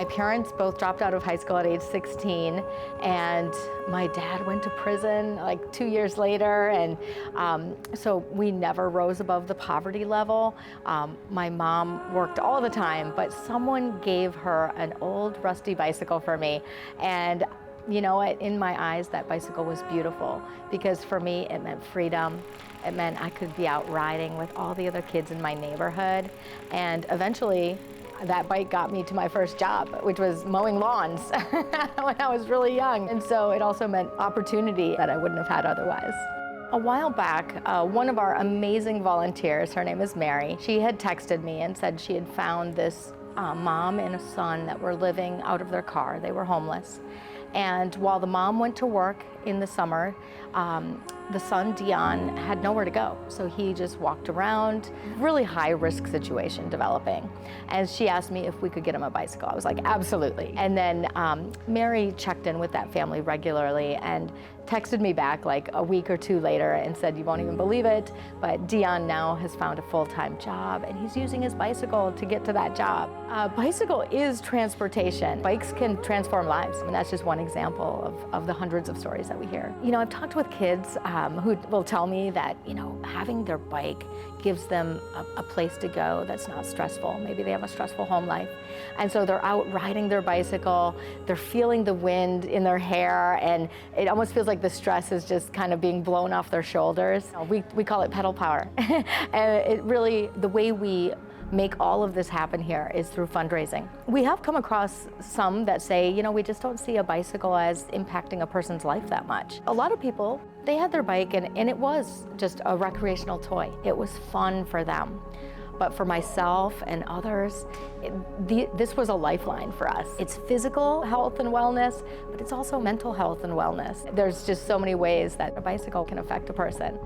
My parents both dropped out of high school at age 16, and my dad went to prison like 2 years later, and so we never rose above the poverty level. My mom worked all the time, but someone gave her an old rusty bicycle for me, and you know what, in my eyes, that bicycle was beautiful, because for me, it meant freedom. It meant I could be out riding with all the other kids in my neighborhood, and eventually, that bike got me to my first job, which was mowing lawns when I was really young. And so it also meant opportunity that I wouldn't have had otherwise. A while back, one of our amazing volunteers, her name is Mary, she had texted me and said she had found this mom and a son that were living out of their car. They were homeless. And while the mom went to work in the summer, the son, Dion, had nowhere to go. So he just walked around, really high risk situation developing. And she asked me if we could get him a bicycle. I was like, absolutely. And then Mary checked in with that family regularly and texted me back like a week or two later and said, you won't even believe it, but Dion now has found a full-time job and he's using his bicycle to get to that job. Bicycle is transportation. Bikes can transform lives. I mean, that's just one example of the hundreds of stories that we hear. You know, I've talked with kids who will tell me that, you know, having their bike gives them a place to go that's not stressful. Maybe they have a stressful home life. And so they're out riding their bicycle, they're feeling the wind in their hair, and it almost feels like the stress is just kind of being blown off their shoulders. We call it pedal power. And it really, the way we make all of this happen here is through fundraising. We have come across some that say, you know, we just don't see a bicycle as impacting a person's life that much. A lot of people, they had their bike and it was just a recreational toy. It was fun for them. But for myself and others, this was a lifeline for us. It's physical health and wellness, but it's also mental health and wellness. There's just so many ways that a bicycle can affect a person.